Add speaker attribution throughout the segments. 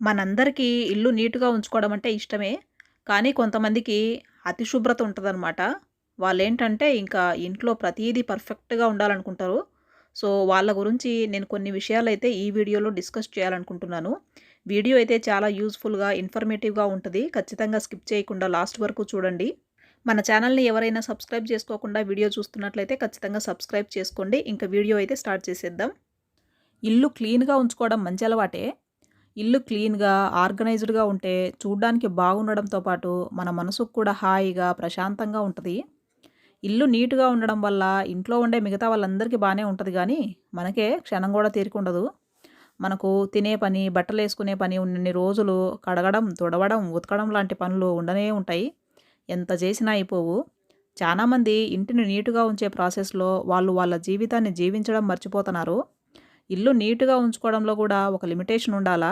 Speaker 1: మనందరికీ ఇల్లు నీట్‌గా ఉంచుకోవడం అంటే ఇష్టమే. కానీ కొంతమందికి అతి శుభ్రత ఉంటదనమాట. వాళ్ళేంటంటే ఇంకా ఇంట్లో ప్రతీదీ పర్ఫెక్ట్‌గా ఉండాలనుకుంటారు. సో, వాళ్ళ గురించి నేను కొన్ని విషయాలైతే ఈ వీడియోలో డిస్కస్ చేయాలనుకుంటున్నాను. వీడియో అయితే చాలా యూజ్‌ఫుల్‌గా, ఇన్ఫర్మేటివ్‌గా ఉంటది. ఖచ్చితంగా స్కిప్ చేయకుండా లాస్ట్ వరకు చూడండి. మన ఛానల్‌ని ఎవరైనా సబ్స్క్రైబ్ చేసుకోకుండా వీడియో చూస్తున్నట్లయితే ఖచ్చితంగా సబ్స్క్రైబ్ చేసుకోండి. ఇంక వీడియో అయితే స్టార్ట్ చేసేద్దాం. ఇల్లు క్లీన్‌గా ఉంచుకోవడం మంచి అలవాటే. ఇల్లు క్లీన్‌గా, ఆర్గనైజ్డ్‌గా ఉంటే చూడ్డానికి బాగుండడంతో పాటు మన మనసుకు కూడా హాయిగా, ప్రశాంతంగా ఉంటది. ఇల్లు నీట్‌గా ఉండడం వల్ల ఇంట్లో ఉండే మిగతా వాళ్ళందరికీ బానే ఉంటది గానీ, మనకే క్షణం గూడా తీరికుండదు. మనకు తినే పని, బట్టలేసుకునే పని ఉన్నన్ని రోజులు కడగడం, తుడవడం, ఉతకడం లాంటి పనులు ఉండనే ఉంటాయి. ఎంత చేసినా అయిపోవు. చాలామంది ఇంటిని నీట్‌గా ఉంచే ప్రాసెస్‌లో వాళ్ళు వాళ్ళ జీవితాన్ని జీవించడం మర్చిపోతున్నారు. ఇల్లు నీట్‌గా ఉంచుకోవడంలో గూడా ఒక లిమిటేషన్ ఉండాలా?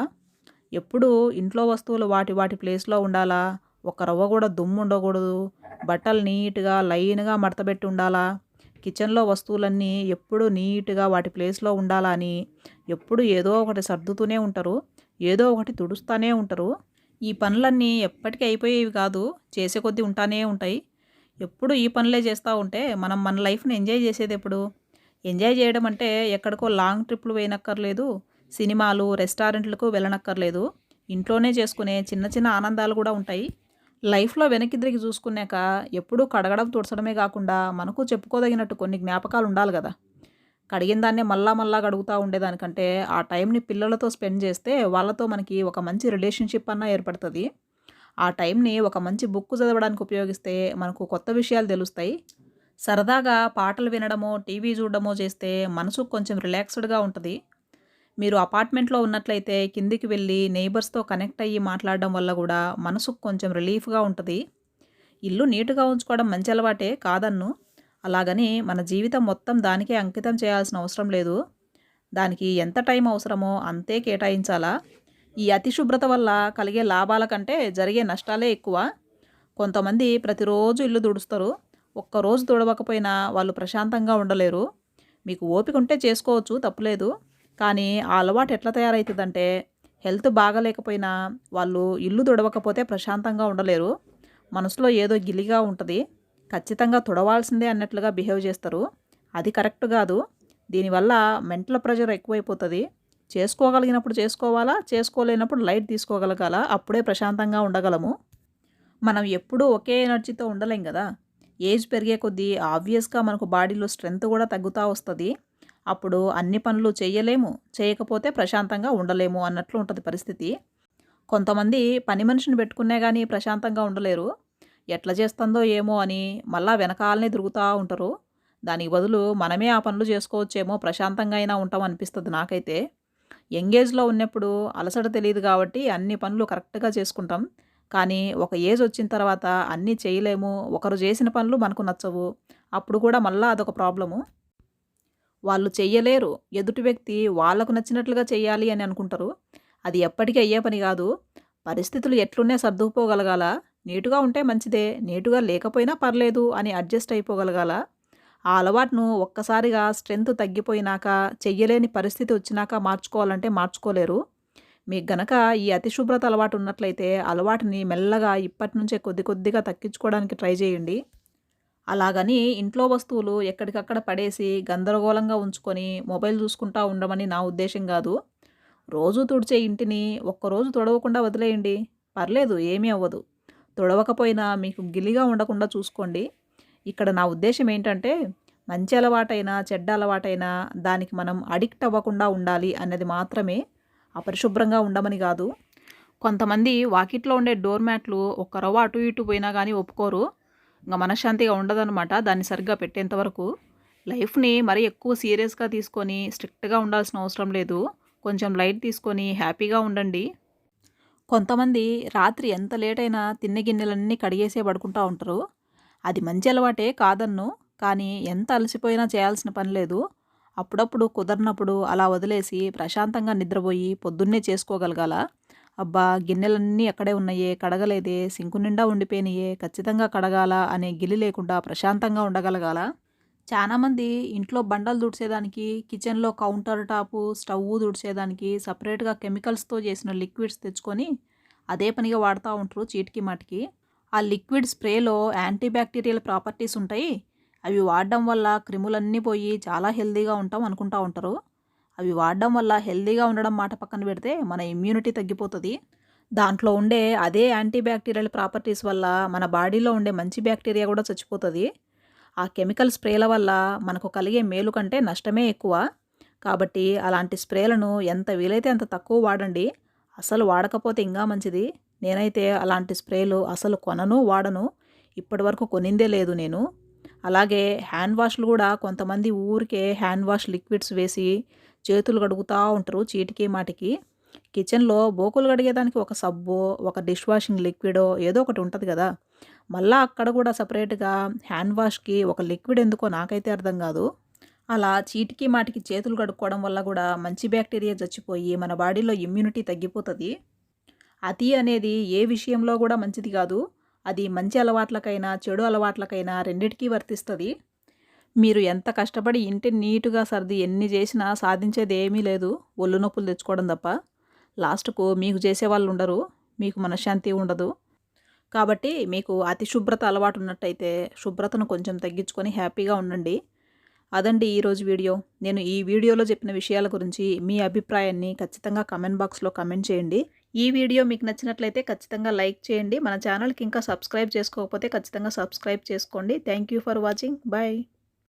Speaker 1: ఎప్పుడూ ఇంట్లో వస్తువులు వాటి వాటి ప్లేస్‌లో ఉండాలా? ఒక్క రవ్వ గూడా దుమ్ము ఉండకూడదు. బట్టలు నీట్‌గా, లైన్‌గా మడతబెట్టి ఉండాలా? కిచెన్‌లో వస్తువులన్నీ ఎప్పుడూ నీట్‌గా వాటి ప్లేస్‌లో ఉండాలా అని ఎప్పుడు ఏదో ఒకటి సర్దుతూనే ఉంటారు. ఏదో ఒకటి తుడుస్తానే ఉంటారు. ఈ పనులన్నీ ఎప్పటికి అయిపోయేవి కాదు. చేసే కొద్దీ ఉంటానే ఉంటాయి. ఎప్పుడు ఈ పనులే చేస్తా ఉంటే మనం మన లైఫ్‌ని ఎంజాయ్ చేసేదెప్పుడు? ఎంజాయ్ చేయడం అంటే ఎక్కడికో లాంగ్ ట్రిప్‌లు వేయనక్కర్లేదు. సినిమాలు, రెస్టారెంట్‌లకు వెళ్ళనక్కర్లేదు. ఇంట్లోనే చేసుకునే చిన్న చిన్న ఆనందాలు గూడా ఉంటాయి. లైఫ్‌లో వెనక్కి తిరిగి చూసుకున్నాక ఎప్పుడూ కడగడం, తుడచడమే గాకుండా మనకు చెప్పుకోదగినట్టు కొన్ని జ్ఞాపకాలుండాలి గదా! కడిగిన దాన్నే మళ్ళా మళ్ళా కడుగుతా ఉండేదానికంటే ఆ టైంని పిల్లలతో స్పెండ్ చేస్తే వాళ్ళతో మనకి ఒక మంచి రిలేషన్‌షిప్ అన్నా ఏర్పడతది. ఆ టైంని ఒక మంచి బుక్ చదవడానికి ఉపయోగిస్తే మనకు కొత్త విషయాలు తెలుస్తాయి. సరదాగా పాటలు వినడమో, టీవీ చూడడమో చేస్తే మనసుకు కొంచెం రిలాక్స్‌డ్‌గా ఉంటది. మీరు అపార్ట్మెంట్‌లో ఉన్నట్లయితే కిందికి వెళ్ళి నెయిబర్స్‌తో కనెక్ట్ అయ్యి మాట్లాడడం వల్ల గూడా మనసుకు కొంచెం రిలీఫ్‌గా ఉంటది. ఇల్లు నీట్‌గా ఉంచుకోవడం మంచి అలవాటే కాదన్ను. అలాగని మన జీవితం మొత్తం దానికే అంకితం చేయాల్సిన అవసరం లేదు. దానికి ఎంత టైం అవసరమో అంతే కేటాయించాలా. ఈ అతి శుభ్రత వల్ల కలిగే లాభాల కంటే జరిగే నష్టాలే ఎక్కువ. కొంతమంది ప్రతిరోజు ఇల్లు తుడుస్తారు. ఒక్కరోజు తుడవకపోయినా వాళ్ళు ప్రశాంతంగా ఉండలేరు. మీకు ఓపిక ఉంటే చేసుకోవచ్చు తప్పులేదు. కానీ ఆ అలవాటు ఎట్లా తయారైతదంటే హెల్త్ బాగాలేకపోయినా వాళ్ళు ఇల్లు తుడవకపోతే ప్రశాంతంగా ఉండలేరు. మనసులో ఏదో గిలిగా ఉంటది. ఖచ్చితంగా తుడవాల్సిందే అన్నట్లుగా బిహేవ్ చేస్తారు. అది కరెక్ట్ గాదు. దీనివల్ల మెంటల్ ప్రెషర్ ఎక్కువైపోతది. చేసుకోగలిగినప్పుడు చేసుకోవాలా, చేసుకోలేనప్పుడు లైట్ తీసుకోగలగాల. అప్పుడే ప్రశాంతంగా ఉండగలము. మనం ఎప్పుడూ ఒకే ఎనర్జీతో ఉండలేం గదా! ఏజ్ పెరిగే కొద్దీ ఆబ్వియస్‌గా మనకు బాడీలో స్ట్రెంత్ గూడా తగ్గుతా వస్తది. అప్పుడు అన్ని పనులు చెయ్యలేము, చేయకపోతే ప్రశాంతంగా ఉండలేము అన్నట్లు ఉంటది పరిస్థితి. కొంతమంది పని మనిషిని పెట్టుకున్నా గానీ ప్రశాంతంగా ఉండలేరు. ఎట్లా చేస్తుందో ఏమో అని మళ్ళా వెనకాలనే తిరుగుతా ఉంటారు. దానికి బదులు మనమే ఆ పనులు చేసుకోవచ్చేమో ప్రశాంతంగా అయినా ఉంటాం అనిపిస్తది నాకైతే. యంగ్ ఏజ్‌లో ఉన్నప్పుడు అలసట తెలీదు గాబట్టి అన్ని పనులు కరెక్ట్‌గా చేసుకుంటాం. కానీ ఒక ఏజ్ వచ్చిన తర్వాత అన్నీ చేయలేము. ఒకరు చేసిన పనులు మనకు నచ్చవు. అప్పుడు కూడా మళ్ళా అదొక ప్రాబ్లము. వాళ్ళు చెయ్యలేరు. ఎదుటి వ్యక్తి వాళ్ళకు నచ్చినట్లుగా చెయ్యాలి అని అనుకుంటారు. అది ఎప్పటికి అయ్యే పని గాదు. పరిస్థితులు ఎట్లున్నా సర్దుకుపోగలగాల. నీట్‌గా ఉంటే మంచిదే. నీట్‌గా లేకపోయినా పర్లేదు అని అడ్జస్ట్ అయిపోగలగాల. ఆ అలవాటును ఒక్కసారిగా స్ట్రెంత్ తగ్గిపోయినాక, చెయ్యలేని పరిస్థితి వచ్చినాక మార్చుకోవాలంటే మార్చుకోలేరు. మీకు గనక ఈ అతి శుభ్రత అలవాటు ఉన్నట్లయితే, అలవాటుని మెల్లగా ఇప్పటి నుంచే కొద్ది కొద్దిగా తగ్గించుకోవడానికి ట్రై చేయండి. అలాగని ఇంట్లో వస్తువులు ఎక్కడికక్కడ పడేసి, గందరగోళంగా ఉంచుకొని, మొబైల్ చూసుకుంటా ఉండమని నా ఉద్దేశ్యం గాదు. రోజూ తుడిచే ఇంటిని ఒక్కరోజు తుడవకుండా వదిలేయండి. పర్లేదు ఏమీ అవ్వదు. తుడవకపోయినా మీకు గిలిగా ఉండకుండా చూసుకోండి. ఇక్కడ నా ఉద్దేశ్యం ఏంటంటే, మంచి అలవాటైనా, చెడ్డ అలవాటైనా దానికి మనం అడిక్ట్ అవ్వకుండా ఉండాలి అన్నది మాత్రమే. అపరిశుభ్రంగా ఉండమని గాదు. కొంతమంది వాకిట్లో ఉండే డోర్ మ్యాట్లు ఒక్క రవ్వ అటు ఇటు పోయినా గానీ ఒప్పుకోరు. ఇంక మనశ్శాంతిగా ఉండదనమాట దాన్ని సరిగ్గా పెట్టేంత వరకు. లైఫ్‌ని మరీ ఎక్కువ సీరియస్‌గా తీసుకొని స్ట్రిక్ట్‌గా ఉండాల్సిన అవసరం లేదు. కొంచెం లైట్ తీసుకొని హ్యాపీగా ఉండండి. కొంతమంది రాత్రి ఎంత లేటైనా తిన్న గిన్నెలన్నీ కడిగేసే పడుకుంటా ఉంటారు. అది మంచి అలవాటే కాదన్ను. కానీ ఎంత అలసిపోయినా చేయాల్సిన పని లేదు. అప్పుడప్పుడు కుదరనప్పుడు అలా వదిలేసి ప్రశాంతంగా నిద్రపోయి పొద్దున్నే చేసుకోగలగాల. అబ్బా! గిన్నెలన్నీ అక్కడే ఉన్నయే, కడగలేదే, సింకు నిండా ఉండిపోయినయే, ఖచ్చితంగా కడగాల అనే గిలి లేకుండా ప్రశాంతంగా ఉండగలగాల. చాలామంది ఇంట్లో బండలు తుడిచేదానికి, కిచెన్‌లో కౌంటర్ టాపు, స్టవ్ తుడిచేదానికి సెపరేట్‌గా కెమికల్స్‌తో చేసిన లిక్విడ్స్ తెచ్చుకొని అదే పనిగా వాడుతా ఉంటారు చీటికి మాటికి. ఆ లిక్విడ్ స్ప్రేలో యాంటీ బ్యాక్టీరియల్ ప్రాపర్టీస్ ఉంటాయి. అవి వాడడం వల్ల క్రిములన్నీ పోయి చాలా హెల్తీగా ఉంటాం అనుకుంటా ఉంటారు. అవి వాడడం వల్ల హెల్తీగా ఉండడం మాట పక్కన పెడితే మన ఇమ్యూనిటీ తగ్గిపోతది. దాంట్లో ఉండే అదే యాంటీ బ్యాక్టీరియల్ ప్రాపర్టీస్ వల్ల మన బాడీలో ఉండే మంచి బ్యాక్టీరియా కూడా చచ్చిపోతది. ఆ కెమికల్ స్ప్రేల వల్ల మనకు కలిగే మేలు కంటే నష్టమే ఎక్కువ. కాబట్టి అలాంటి స్ప్రేలను ఎంత వీలైతే అంత తక్కువ వాడండి. అసలు వాడకపోతే ఇంకా మంచిది. నేనైతే అలాంటి స్ప్రేలు అసలు కొనను, వాడను. ఇప్పటివరకు కొనిందే లేదు నేను. అలాగే హ్యాండ్ వాష్‌లు కూడా కొంతమంది ఊరికే హ్యాండ్ వాష్ లిక్విడ్స్ వేసి చేతులు కడుగుతా ఉంటారు చీటికి మాటికి. కిచెన్‌లో బోకులు కడిగేదానికి ఒక సబ్బో, ఒక డిష్ వాషింగ్ లిక్విడో ఏదో ఒకటి ఉంటది గదా! మళ్ళా అక్కడ కూడా సెపరేట్‌గా హ్యాండ్ వాష్‌కి ఒక లిక్విడ్ ఎందుకో నాకైతే అర్థం గాదు. అలా చీటికి మాటికి చేతులు కడుక్కోవడం వల్ల గూడా మంచి బ్యాక్టీరియా చచ్చిపోయి మన బాడీలో ఇమ్యూనిటీ తగ్గిపోతది. అతి అనేది ఏ విషయంలో గూడా మంచిది గాదు. అది మంచి అలవాట్లకైనా, చెడు అలవాట్లకైనా రెండిటికి వర్తిస్తది. మీరు ఎంత కష్టపడి ఇంటిని నీట్‌గా సర్ది ఎన్ని జేసినా సాధించేదేమీ లేదు. ఒళ్ళు నొప్పులు తెచ్చుకోవడం తప్ప. లాస్ట్‌కు మీకు చేసేవాళ్ళుండరు. మీకు మనశ్శాంతి ఉండదు. కాబట్టి మీకు అతి శుభ్రత అలవాటు ఉన్నట్టయితే శుభ్రతను కొంచెం తగ్గించుకొని హ్యాపీగా ఉండండి. అదండి ఈరోజు వీడియో. నేను ఈ వీడియోలో చెప్పిన విషయాల గురించి మీ అభిప్రాయాన్ని ఖచ్చితంగా కామెంట్ బాక్స్‌లో కామెంట్ చేయండి. ఈ వీడియో మీకు నచ్చినట్లయితే ఖచ్చితంగా లైక్ చేయండి. మన ఛానల్‌కి ఇంకా సబ్స్క్రైబ్ చేసుకోకపోతే ఖచ్చితంగా సబ్స్క్రైబ్ చేసుకోండి. Thank you for watching. By.